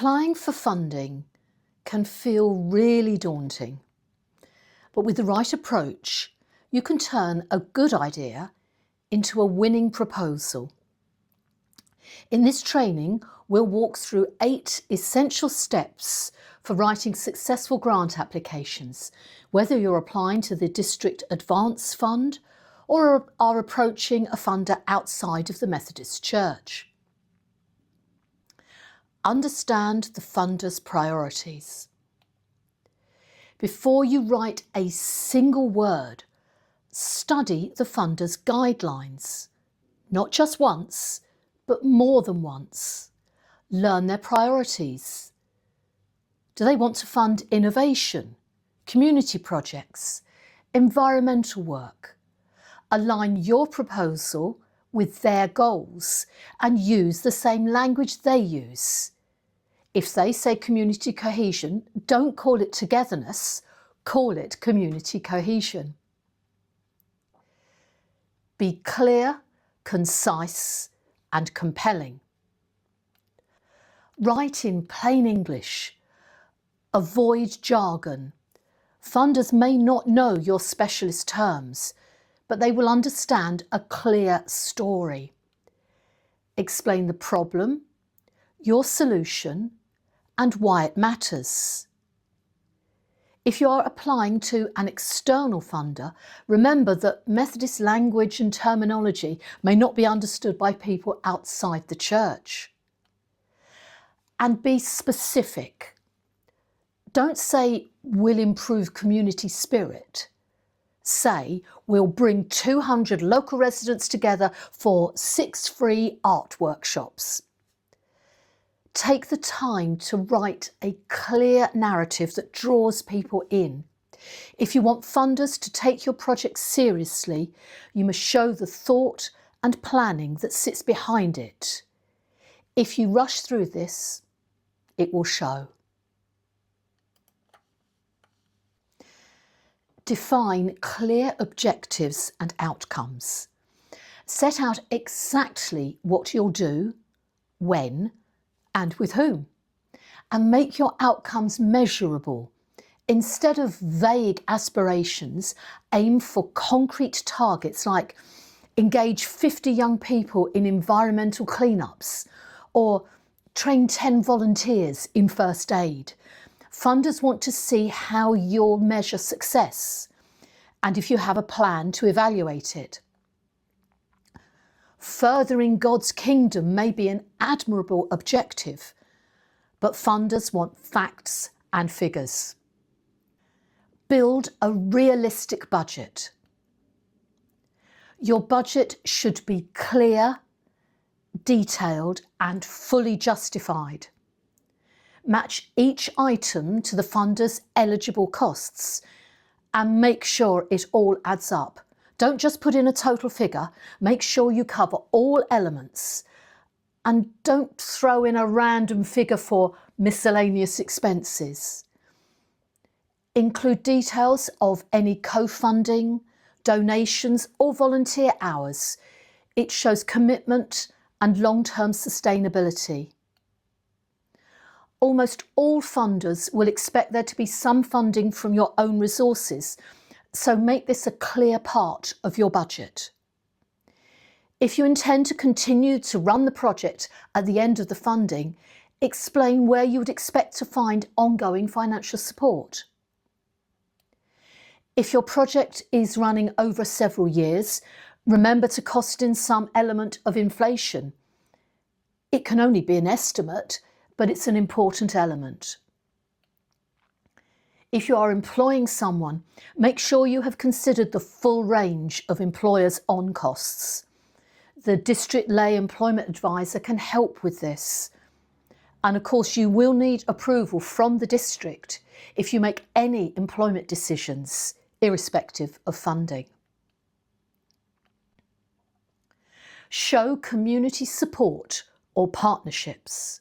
Applying for funding can feel really daunting, but with the right approach, you can turn a good idea into a winning proposal. In this training, we'll walk through 8 essential steps for writing successful grant applications, whether you're applying to the District Advance Fund or are approaching a funder outside of the Methodist Church. Understand the funder's priorities. Before you write a single word, study the funder's guidelines, not just once, but more than once. Learn their priorities. Do they want to fund innovation, community projects, environmental work? Align your proposal with their goals and use the same language they use. If they say community cohesion, don't call it togetherness, call it community cohesion. Be clear, concise, and compelling. Write in plain English. Avoid jargon. Funders may not know your specialist terms, but they will understand a clear story. Explain the problem, your solution, and why it matters. If you are applying to an external funder, remember that Methodist language and terminology may not be understood by people outside the church. And be specific. Don't say, we'll improve community spirit. Say, we'll bring 200 local residents together for 6 free art workshops. Take the time to write a clear narrative that draws people in. If you want funders to take your project seriously, you must show the thought and planning that sits behind it. If you rush through this, it will show. Define clear objectives and outcomes. Set out exactly what you'll do, when, and with whom, and make your outcomes measurable. Instead of vague aspirations, aim for concrete targets like engage 50 young people in environmental cleanups or train 10 volunteers in first aid. Funders want to see how you'll measure success and if you have a plan to evaluate it. Furthering God's kingdom may be an admirable objective, but funders want facts and figures. Build a realistic budget. Your budget should be clear, detailed, and fully justified. Match each item to the funder's eligible costs and make sure it all adds up. Don't just put in a total figure, make sure you cover all elements and don't throw in a random figure for miscellaneous expenses. Include details of any co-funding, donations or volunteer hours. It shows commitment and long-term sustainability. Almost all funders will expect there to be some funding from your own resources, so make this a clear part of your budget. If you intend to continue to run the project at the end of the funding, explain where you would expect to find ongoing financial support. If your project is running over several years, remember to cost in some element of inflation. It can only be an estimate, but it's an important element. If you are employing someone, make sure you have considered the full range of employers' on costs. The District Lay Employment Advisor can help with this. And of course, you will need approval from the district if you make any employment decisions, irrespective of funding. Show community support or partnerships.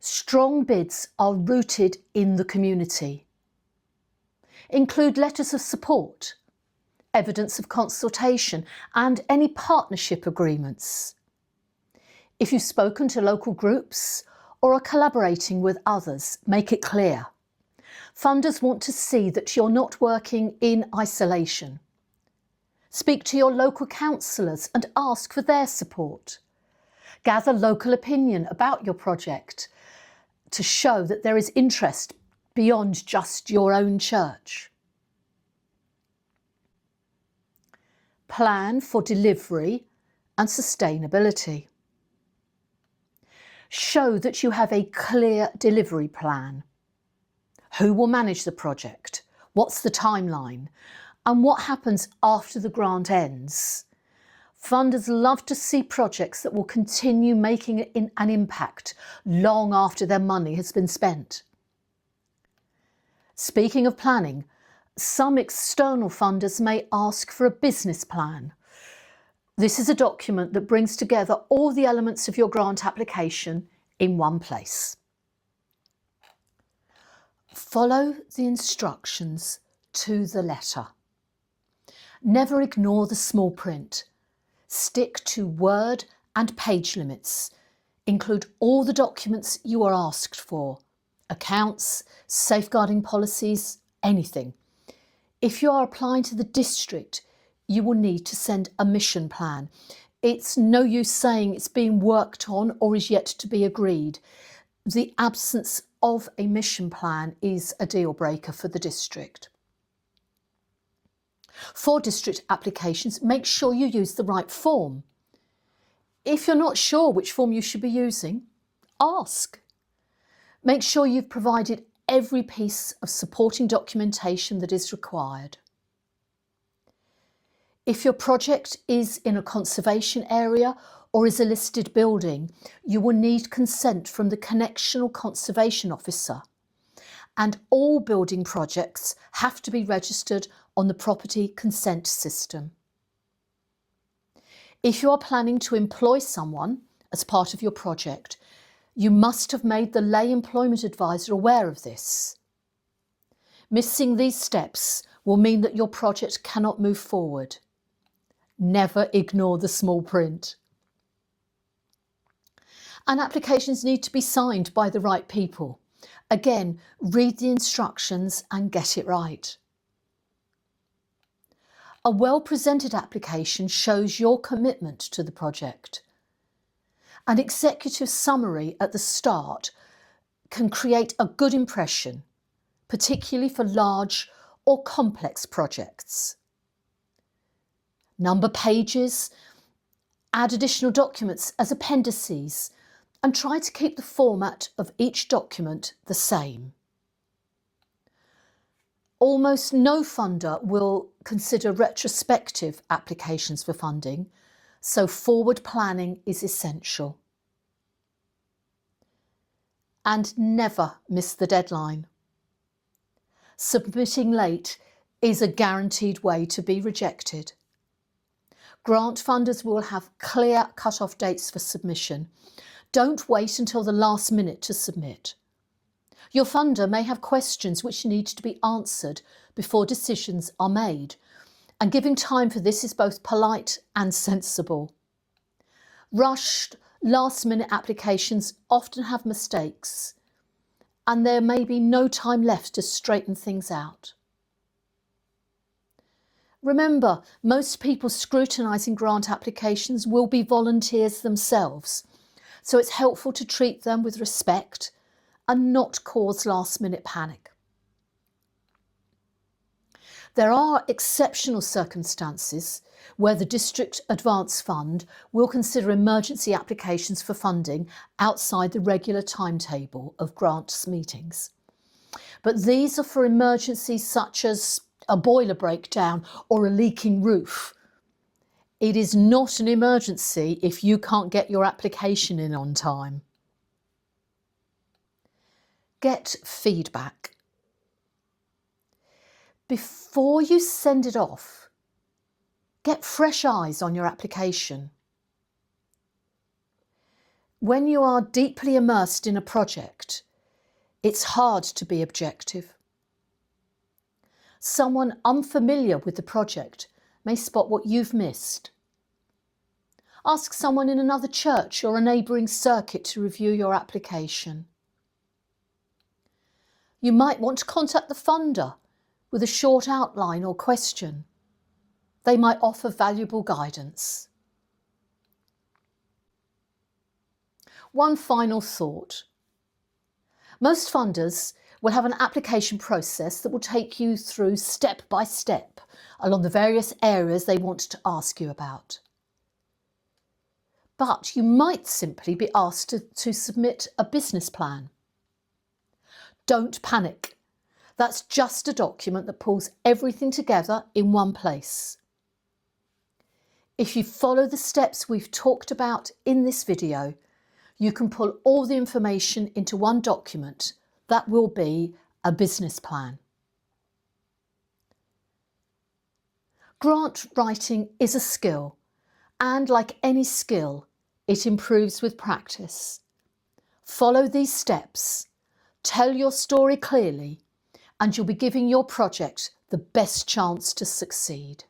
Strong bids are rooted in the community. Include letters of support, evidence of consultation, and any partnership agreements. If you've spoken to local groups or are collaborating with others, make it clear. Funders want to see that you're not working in isolation. Speak to your local councillors and ask for their support. Gather local opinion about your project to show that there is interest beyond just your own church. Plan for delivery and sustainability. Show that you have a clear delivery plan. Who will manage the project? What's the timeline? And what happens after the grant ends? Funders love to see projects that will continue making an impact long after their money has been spent. Speaking of planning, some external funders may ask for a business plan. This is a document that brings together all the elements of your grant application in one place. Follow the instructions to the letter. Never ignore the small print. Stick to word and page limits. Include all the documents you are asked for. Accounts, safeguarding policies, anything. If you are applying to the district, you will need to send a mission plan. It's no use saying it's being worked on or is yet to be agreed. The absence of a mission plan is a deal breaker for the district. For district applications, make sure you use the right form. If you're not sure which form you should be using, ask. Make sure you've provided every piece of supporting documentation that is required. If your project is in a conservation area or is a listed building, you will need consent from the Connectional Conservation Officer. And all building projects have to be registered on the Property Consent System. If you are planning to employ someone as part of your project, you must have made the lay employment advisor aware of this. Missing these steps will mean that your project cannot move forward. Never ignore the small print. And applications need to be signed by the right people. Again, read the instructions and get it right. A well-presented application shows your commitment to the project. An executive summary at the start can create a good impression, particularly for large or complex projects. Number pages, add additional documents as appendices, and try to keep the format of each document the same. Almost no funder will consider retrospective applications for funding, so forward planning is essential. And never miss the deadline. Submitting late is a guaranteed way to be rejected. Grant funders will have clear cut-off dates for submission. Don't wait until the last minute to submit. Your funder may have questions which need to be answered before decisions are made, and giving time for this is both polite and sensible. Rushed, last-minute applications often have mistakes, and there may be no time left to straighten things out. Remember, most people scrutinising grant applications will be volunteers themselves, so it's helpful to treat them with respect and not cause last-minute panic. There are exceptional circumstances where the District Advance Fund will consider emergency applications for funding outside the regular timetable of grants meetings. But these are for emergencies such as a boiler breakdown or a leaking roof. It is not an emergency if you can't get your application in on time. Get feedback. Before you send it off, get fresh eyes on your application. When you are deeply immersed in a project, it's hard to be objective. Someone unfamiliar with the project may spot what you've missed. Ask someone in another church or a neighbouring circuit to review your application. You might want to contact the funder with a short outline or question. They might offer valuable guidance. One final thought. Most funders will have an application process that will take you through step by step along the various areas they want to ask you about. But you might simply be asked to submit a business plan. Don't panic. That's just a document that pulls everything together in one place. If you follow the steps we've talked about in this video, you can pull all the information into one document that will be a business plan. Grant writing is a skill, and like any skill, it improves with practice. Follow these steps, tell your story clearly, and you'll be giving your project the best chance to succeed.